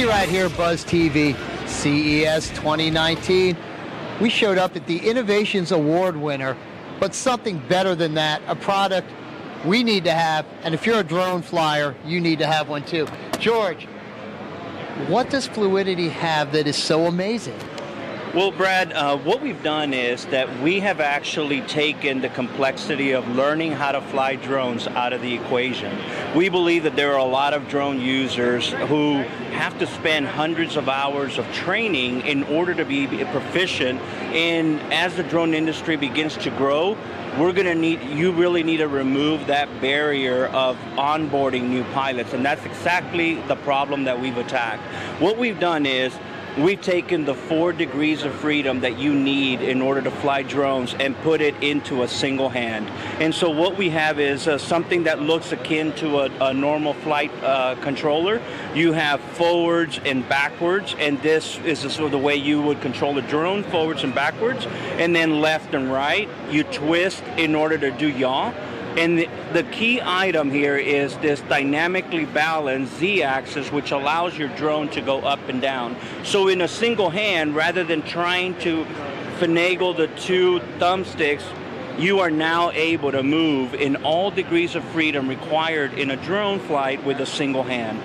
right here at Buzz TV, CES 2019. We showed up at the Innovations Award winner, but something better than that, a product we need to have, and if you're a drone flyer, you need to have one too. George, what does Fluidity have that is so amazing? Well, Brad, what we've done is that we have actually taken the complexity of learning how to fly drones out of the equation. We believe that there are a lot of drone users who have to spend hundreds of hours of training in order to be proficient. And as the drone industry begins to grow, you really need to remove that barrier of onboarding new pilots. And that's exactly the problem that we've attacked. What we've done is we've taken the 4 degrees of freedom that you need in order to fly drones and put it into a single hand. And so what we have is something that looks akin to a normal flight controller. You have forwards and backwards, and this is sort of the way you would control a drone, forwards and backwards, and then left and right. You twist in order to do yaw. And the key item here is this dynamically balanced Z-axis, which allows your drone to go up and down. So in a single hand, rather than trying to finagle the 2 thumbsticks, you are now able to move in all degrees of freedom required in a drone flight with a single hand.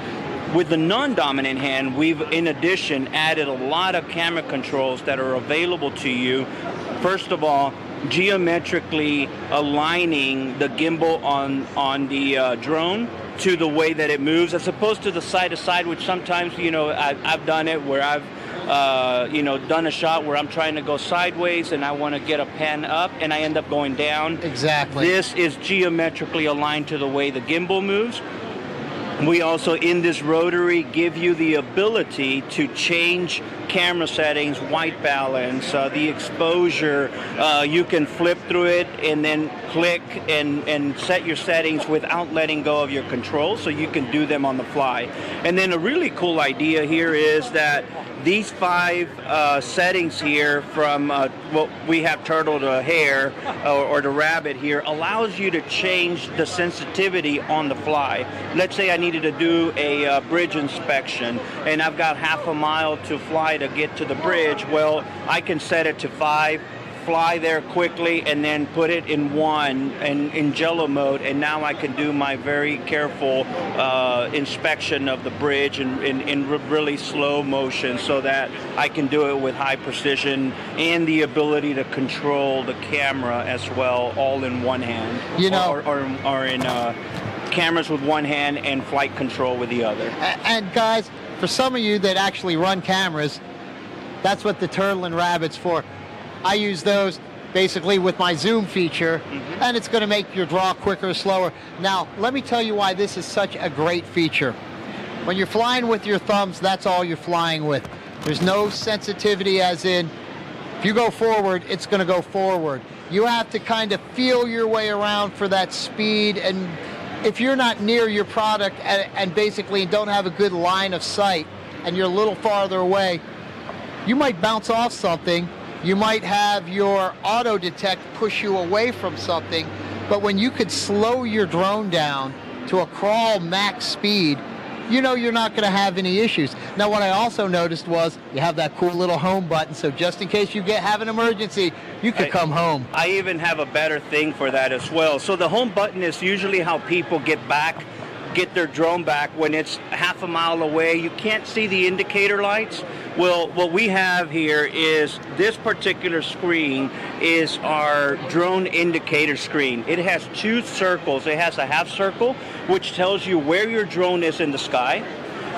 With the non-dominant hand, we've in addition added a lot of camera controls that are available to you. First of all, geometrically aligning the gimbal on the drone to the way that it moves, as opposed to the side to side, which sometimes, I've done it where I've done a shot where I'm trying to go sideways and I want to get a pan up and I end up going down. Exactly. This is geometrically aligned to the way the gimbal moves. We also, in this rotary, give you the ability to change camera settings, white balance, the exposure. You can flip through it and then click and set your settings without letting go of your controls, so you can do them on the fly. And then a really cool idea here is that these 5 settings here, from what we have turtle to hare or to rabbit here, allows you to change the sensitivity on the fly. Let's say I needed to do a bridge inspection and I've got half a mile to fly to get to the bridge. Well, I can set it to 5, fly there quickly, and then put it in 1 and in jello mode, and now I can do my very careful inspection of the bridge in really slow motion, so that I can do it with high precision and the ability to control the camera as well, all in one hand. Or in cameras with one hand and flight control with the other. And guys, for some of you that actually run cameras, that's what the turtle and rabbit's for. I use those basically with my zoom feature, and it's going to make your draw quicker or slower. Now, let me tell you why this is such a great feature. When you're flying with your thumbs, that's all you're flying with. There's no sensitivity, as in, if you go forward, it's going to go forward. You have to kind of feel your way around for that speed, and if you're not near your product and basically don't have a good line of sight, and you're a little farther away, you might bounce off something. You might have your auto detect push you away from something, but when you could slow your drone down to a crawl max speed, you're not going to have any issues. Now, what I also noticed was you have that cool little home button, so just in case you have an emergency, you could come home. I even have a better thing for that as well. So the home button is usually how people get their drone back when it's half a mile away. You can't see the indicator lights. Well, what we have here is this particular screen is our drone indicator screen. It has 2 circles. It has a half circle, which tells you where your drone is in the sky.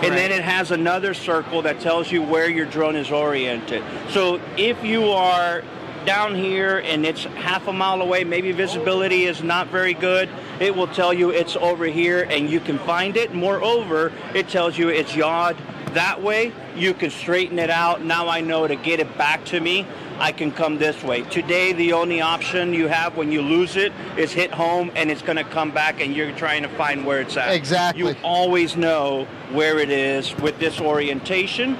And then it has another circle that tells you where your drone is oriented. So if you are down here and it's half a mile away, maybe visibility is not very good, it will tell you it's over here and you can find it. Moreover, it tells you it's yawed that way. You can straighten it out. Now I know to get it back to me, I can come this way. Today, the only option you have when you lose it is hit home, and it's going to come back and you're trying to find where it's at. Exactly. You always know where it is with this orientation.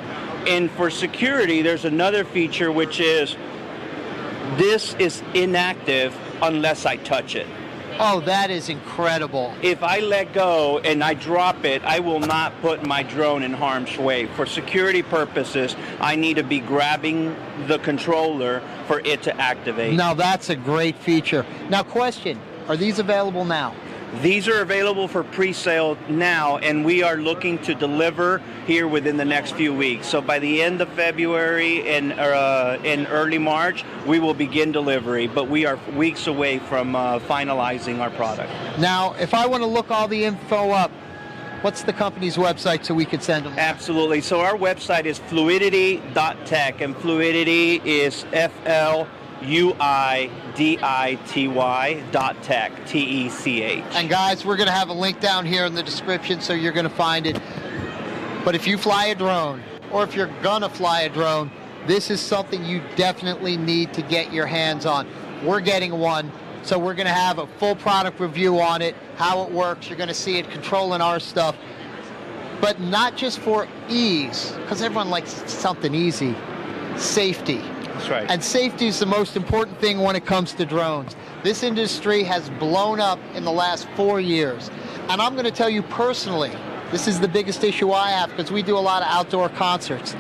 And for security, there's another feature, which is this is inactive unless I touch it. Oh, that is incredible. If I let go and I drop it, I will not put my drone in harm's way. For security purposes, I need to be grabbing the controller for it to activate. Now, that's a great feature. Now, question, are these available now? These are available for pre-sale now, and we are looking to deliver here within the next few weeks. So by the end of February and in early March, we will begin delivery, but we are weeks away from finalizing our product. Now, if I want to look all the info up, what's the company's website so we could send them? Absolutely. So our website is Fluidity.Tech, and Fluidity is FLUIDITY.tech, TECH. And guys, we're going to have a link down here in the description, so you're going to find it. But if you fly a drone, or if you're going to fly a drone, this is something you definitely need to get your hands on. We're getting one, so we're going to have a full product review on it, how it works. You're going to see it controlling our stuff. But not just for ease, because everyone likes something easy. Safety. That's right. And safety is the most important thing when it comes to drones. This industry has blown up in the last 4 years. And I'm going to tell you personally, this is the biggest issue I have because we do a lot of outdoor concerts.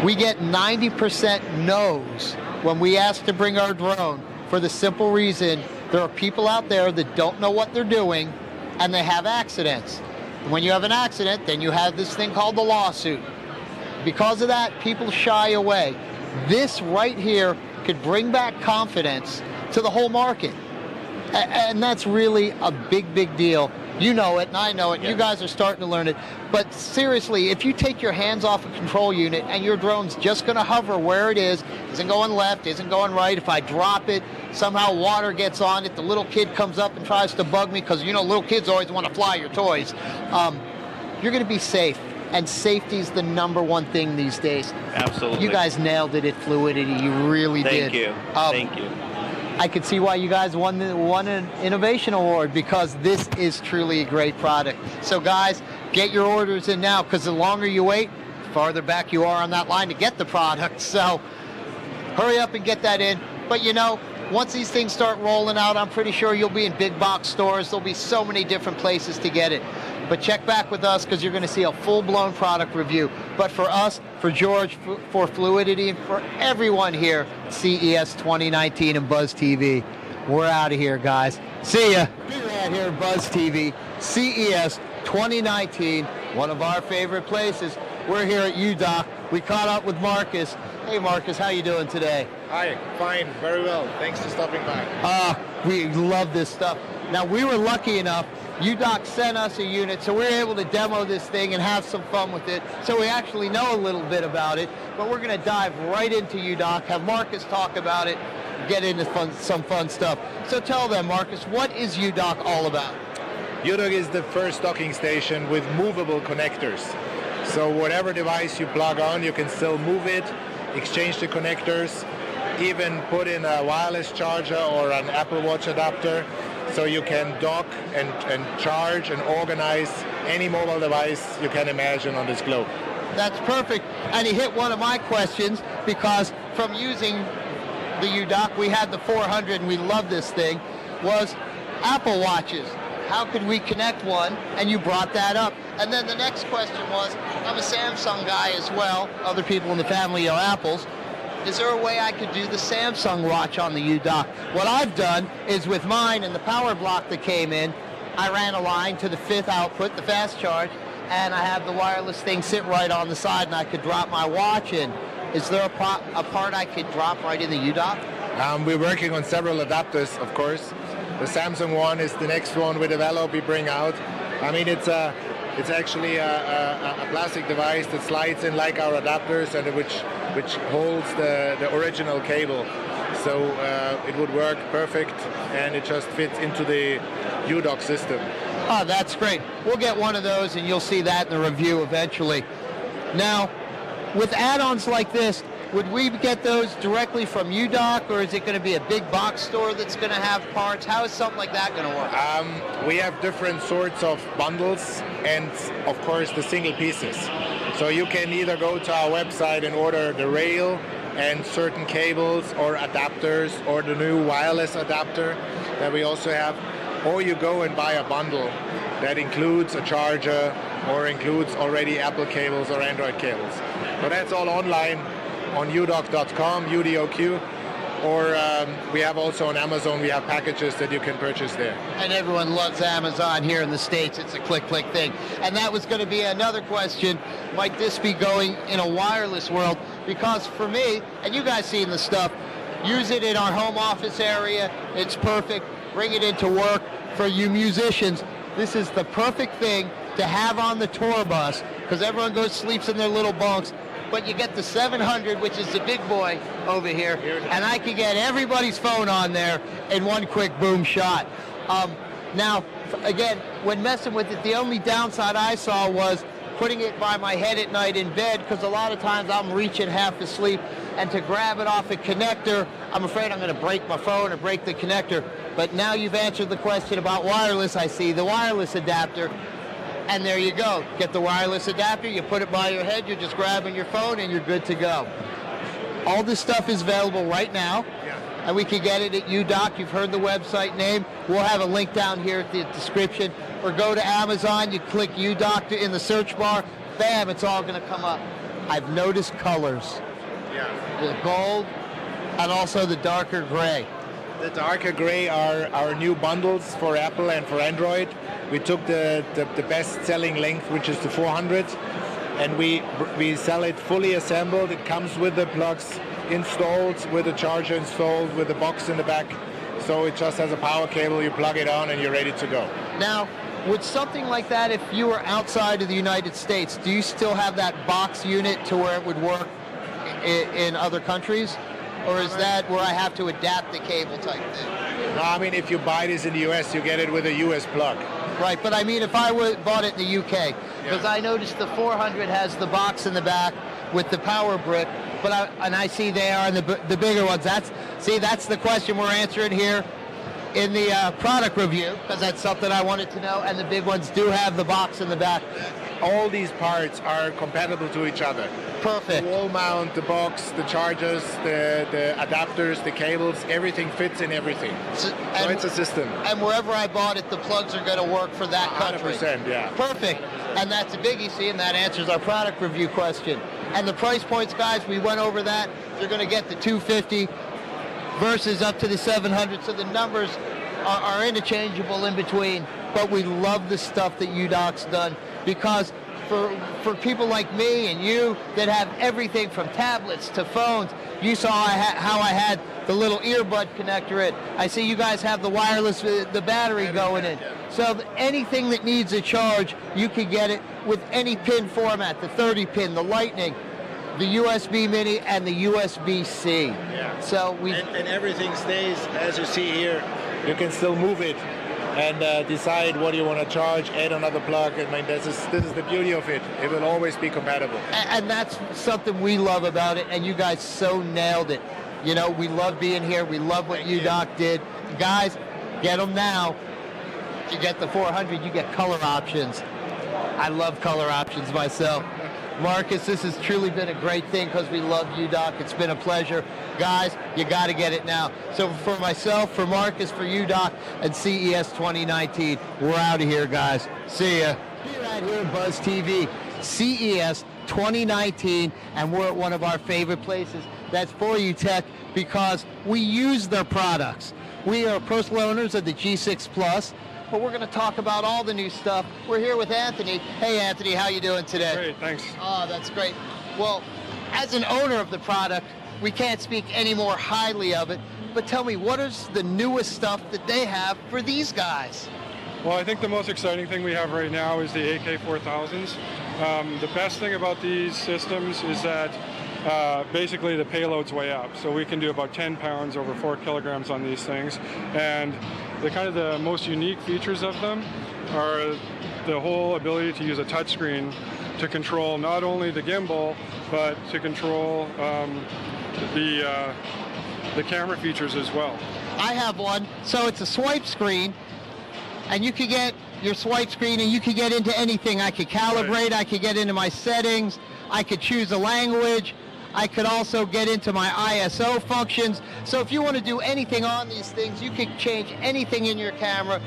We get 90% no's when we ask to bring our drone for the simple reason there are people out there that don't know what they're doing and they have accidents. And when you have an accident, then you have this thing called the lawsuit. Because of that, people shy away. This right here could bring back confidence to the whole market. And that's really a big, big deal. You know it, and I know it. Yeah. You guys are starting to learn it. But seriously, if you take your hands off a control unit and your drone's just going to hover where it is, isn't going left, isn't going right, if I drop it, somehow water gets on it, the little kid comes up and tries to bug me, because you know little kids always want to fly your toys, you're going to be safe. And safety is the #1 thing these days. Absolutely. You guys nailed it at Fluidity. You really did. Thank you. Thank you. I could see why you guys won an innovation award, because this is truly a great product. So guys, get your orders in now, because the longer you wait, the farther back you are on that line to get the product. So hurry up and get that in. But you know, once these things start rolling out, I'm pretty sure you'll be in big box stores. There'll be so many different places to get it. But check back with us, because you're going to see a full-blown product review. But for us, for George, for Fluidity, and for everyone here at CES 2019 and Buzz TV, we're out of here, guys. See ya. We're out here at Buzz TV, CES 2019, one of our favorite places. We're here at UDOC. We caught up with Marcus. Hey, Marcus, how you doing today? Hi, fine, very well. Thanks for stopping by. We love this stuff. Now, we were lucky enough, UDOC sent us a unit, so we were able to demo this thing and have some fun with it. So we actually know a little bit about it, but we're going to dive right into UDOC, have Marcus talk about it, get into some fun stuff. So tell them, Marcus, what is UDOC all about? UDOC is the first docking station with movable connectors. So whatever device you plug on, you can still move it, exchange the connectors, even put in a wireless charger or an Apple Watch adapter. So you can dock and charge and organize any mobile device you can imagine on this globe. That's perfect. And he hit one of my questions, because from using the UDOC, we had the 400 and we love this thing, was Apple Watches. How could we connect one? And you brought that up. And then the next question was, I'm a Samsung guy as well. Other people in the family are Apples. Is there a way I could do the Samsung watch on the UDOC? What I've done is, with mine and the power block that came in, I ran a line to the 5th output, the fast charge, and I have the wireless thing sit right on the side, and I could drop my watch in. Is there a part I could drop right in the UDOC? We're working on several adapters, of course. The Samsung one is the next one we develop, we bring out. I mean, it's actually a plastic device that slides in like our adapters, and which holds the original cable. So it would work perfect, and it just fits into the UDOC system. Oh, that's great. We'll get one of those, and you'll see that in the review eventually. Now, with add-ons like this, would we get those directly from UDOC, or is it going to be a big box store that's going to have parts? How is something like that going to work? We have different sorts of bundles and, of course, the single pieces. So you can either go to our website and order the rail, and certain cables or adapters, or the new wireless adapter that we also have, or you go and buy a bundle that includes a charger or includes already Apple cables or Android cables. So that's all online on udoc.com, UDOQ, or we have also on Amazon, we have packages that you can purchase there. And everyone loves Amazon here in the States. It's a click thing. And that was going to be another question. Might this be going in a wireless world? Because for me, and you guys seen the stuff, use it in our home office area. It's perfect. Bring it into work. For you musicians, this is the perfect thing to have on the tour bus, because everyone sleeps in their little bunks. But you get the 700, which is the big boy over here, and I can get everybody's phone on there in one quick boom shot. Now, again, when messing with it, the only downside I saw was putting it by my head at night in bed, because a lot of times I'm reaching half asleep, and to grab it off a connector, I'm afraid I'm going to break my phone or break the connector. But now you've answered the question about wireless. I see the wireless adapter. And there you go. Get the wireless adapter, you put it by your head, you're just grabbing your phone, and you're good to go. All this stuff is available right now, and we can get it at UDoc. You've heard the website name. We'll have a link down here at the description. Or go to Amazon, you click UDoc in the search bar, bam, it's all going to come up. I've noticed colors. The gold and also the darker gray. The darker gray are our new bundles for Apple and for Android. We took the best-selling length, which is the 400, and we sell it fully assembled. It comes with the plugs installed, with the charger installed, with the box in the back. So it just has a power cable, you plug it on, and you're ready to go. Now, would something like that, if you were outside of the United States, do you still have that box unit to where it would work in other countries? Or is that where I have to adapt the cable type thing? No, I mean, if you buy this in the US, you get it with a US plug. Right, but I mean, if I bought it in the UK, because I noticed the 400 has the box in the back with the power brick, but I see they are in the bigger ones. That's the question we're answering here in the product review, because that's something I wanted to know, and the big ones do have the box in the back. All these parts are compatible to each other. Perfect. The wall mount, the box, the chargers, the adapters, the cables, everything fits in everything. So it's a system. And wherever I bought it, the plugs are going to work for that country. 100%, yeah. Perfect. And that's a biggie, see, and that answers our product review question. And the price points, guys, we went over that. You're going to get the 250 versus up to the 700. So the numbers are interchangeable in between. But we love the stuff that UDoc's done, because for people like me and you that have everything from tablets to phones, you saw how I had the little earbud connector in. I see you guys have the wireless, the battery going in. So anything that needs a charge, you can get it with any pin format, the 30 pin, the Lightning, the USB Mini, and the USB-C. Yeah. So and everything stays, as you see here. You can still move it and decide what you want to charge, add another plug. I mean, this is the beauty of it. It will always be compatible. And that's something we love about it, and you guys so nailed it. You know, we love being here. We love what UDoc did. Guys, get them now. If you get the 400, you get color options. I love color options myself. Marcus, this has truly been a great thing, because we love UDoc. It's been a pleasure. Guys, you got to get it now. So for myself, for Marcus, for UDoc, and CES 2019, we're out of here, guys. See ya. Be right here at Buzz TV, CES 2019, and we're at one of our favorite places. That's For You Tech, because we use their products. We are personal owners of the G6 Plus, but we're going to talk about all the new stuff. We're here with Anthony. Hey, Anthony, how you doing today? Great, thanks. Oh, that's great. Well, as an owner of the product, we can't speak any more highly of it, but tell me, what is the newest stuff that they have for these guys? Well, I think the most exciting thing we have right now is the AK4000s. The best thing about these systems is that basically the payload's way up. So we can do about 10 pounds over 4 kilograms on these things. And the most unique features of them are the whole ability to use a touchscreen to control not only the gimbal, but to control the camera features as well. I have one, so it's a swipe screen, and you can get your swipe screen and you can get into anything. I could calibrate, I could get into my settings, I could choose a language, I could also get into my ISO functions. So if you want to do anything on these things, you could change anything in your camera.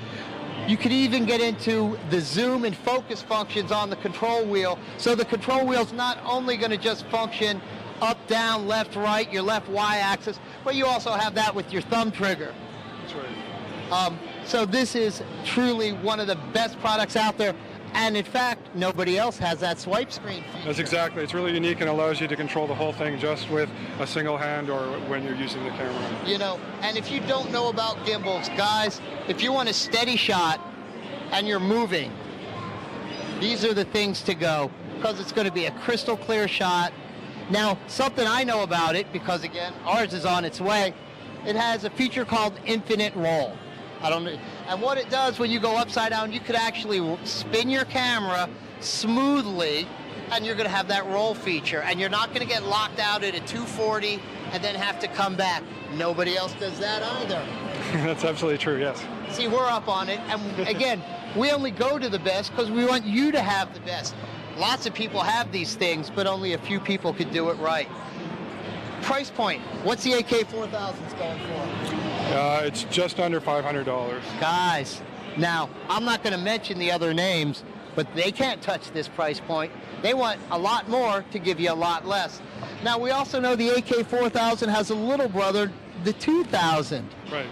You could even get into the zoom and focus functions on the control wheel. So the control wheel's not only going to just function up, down, left, right, your left Y-axis, but you also have that with your thumb trigger. That's right. So this is truly one of the best products out there. And in fact, nobody else has that swipe screen feature. That's exactly. It's really unique and allows you to control the whole thing just with a single hand or when you're using the camera. You know, and if you don't know about gimbals, guys, if you want a steady shot and you're moving, these are the things to go, because it's going to be a crystal clear shot. Now, something I know about it, because again, ours is on its way, it has a feature called infinite roll. I don't know. And what it does when you go upside down, you could actually spin your camera smoothly, and you're going to have that roll feature. And you're not going to get locked out at a 240 and then have to come back. Nobody else does that either. That's absolutely true, yes. See, we're up on it. And again, we only go to the best because we want you to have the best. Lots of people have these things, but only a few people could do it right. Price point. What's the AK4000s going for? It's just under $500. Guys, now, I'm not going to mention the other names, but they can't touch this price point. They want a lot more to give you a lot less. Now, we also know the AK4000 has a little brother, the 2000. Right.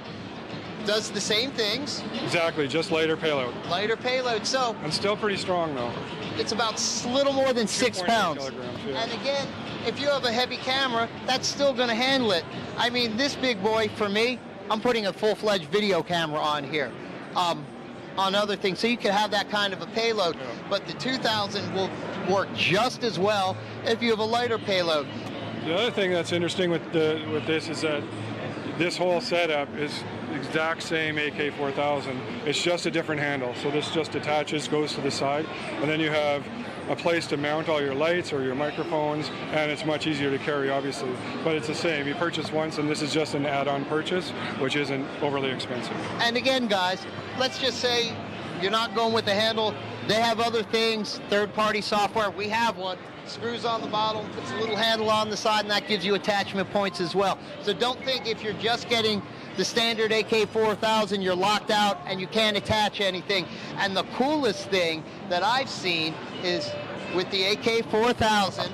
Does the same things. Exactly, just lighter payload. Lighter payload, so And still pretty strong, though. it's about a little more than 6 2.8 pounds. kilograms, yeah. And again, if you have a heavy camera, that's still going to handle it. I mean, this big boy, for me, I'm putting a full-fledged video camera on here, on other things, so you can have that kind of a payload. Yeah. But the 2000 will work just as well if you have a lighter payload. The other thing that's interesting with this is that this whole setup is the exact same AK4000. It's just a different handle. So this just attaches, goes to the side, and then you have a place to mount all your lights or your microphones, and it's much easier to carry, obviously. But it's the same. You purchase once, and this is just an add-on purchase, which isn't overly expensive. And again, guys, let's just say you're not going with the handle. They have other things, third-party software. We have one. Screws on the bottom, puts a little handle on the side, and that gives you attachment points as well. So don't think if you're just getting the standard AK4000, you're locked out and you can't attach anything. And the coolest thing that I've seen is with the AK4000,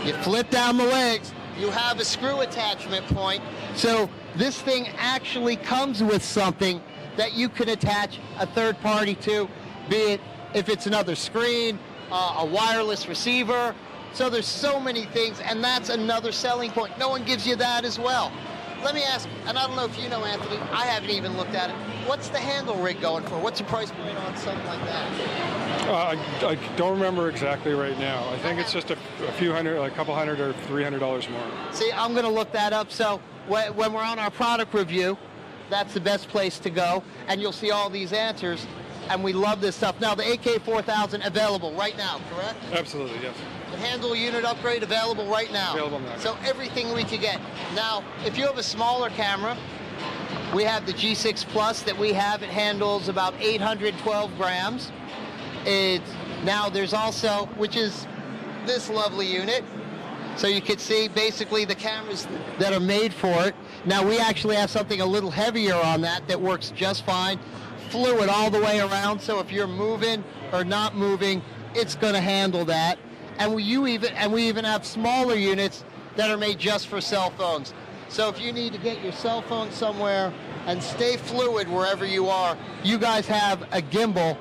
you flip down the legs, you have a screw attachment point. So this thing actually comes with something that you can attach a third party to, be it if it's another screen, a wireless receiver. So there's so many things, and that's another selling point. No one gives you that as well. Let me ask, and I don't know if you know, Anthony, I haven't even looked at it. What's the handle rig going for? What's the price point on something like that? I don't remember exactly right now. I think it's just a few hundred, like a couple hundred or $300 more. See, I'm going to look that up. So when we're on our product review, that's the best place to go, and you'll see all these answers. And we love this stuff. Now, the AK4000 available right now, correct? Absolutely, yes. The handle unit upgrade available right now. Available now. So everything we could get. Now, if you have a smaller camera, we have the G6 Plus that we have. It handles about 812 grams. Now there's also, which is this lovely unit. So you can see basically the cameras that are made for it. Now we actually have something a little heavier on that works just fine. Fluid all the way around, so if you're moving or not moving, it's going to handle that. And we even have smaller units that are made just for cell phones. So if you need to get your cell phone somewhere and stay fluid wherever you are, you guys have a gimbal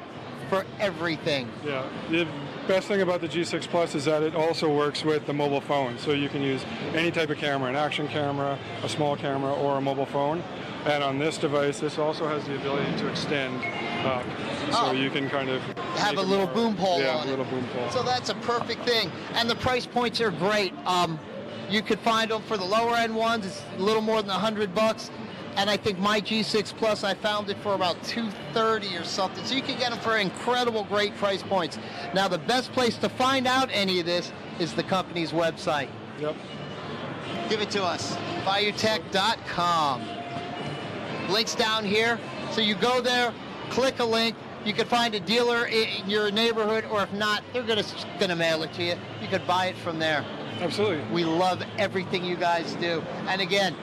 for everything. Yeah, the best thing about the G6 Plus is that it also works with the mobile phone. So you can use any type of camera, an action camera, a small camera, or a mobile phone. And on this device, this also has the ability to extend up. So you can kind of have a little boom pole on it. Yeah, a little boom pole. So that's a perfect thing. And the price points are great. You could find them for the lower end ones. It's a little more than $100. And I think my G6 Plus, I found it for about $230 or something. So you can get them for incredible, great price points. Now, the best place to find out any of this is the company's website. Yep. Give it to us. BUZZTV.WS. Link's down here. So you go there, click a link. You can find a dealer in your neighborhood, or if not, they're gonna mail it to you. You could buy it from there. Absolutely. We love everything you guys do. And again,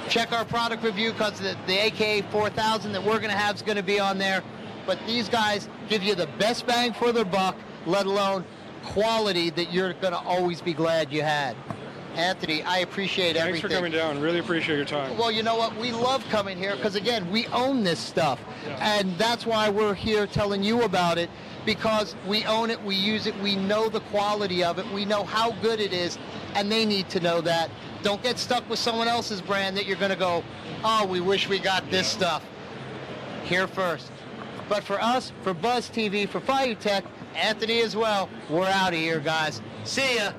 check our product review because the AKA 4000 that we're going to have is going to be on there. But these guys give you the best bang for their buck, let alone quality that you're going to always be glad you had. Anthony, I appreciate everything. Thanks for coming down. Really appreciate your time. Well, you know what? We love coming here because, again, we own this stuff. Yeah. And that's why we're here telling you about it, because we own it, we use it, we know the quality of it, we know how good it is, and they need to know that. Don't get stuck with someone else's brand that you're going to go, oh, we wish we got this stuff. Here first. But for us, for Buzz TV, for Fire Tech, Anthony as well, we're out of here, guys. See ya.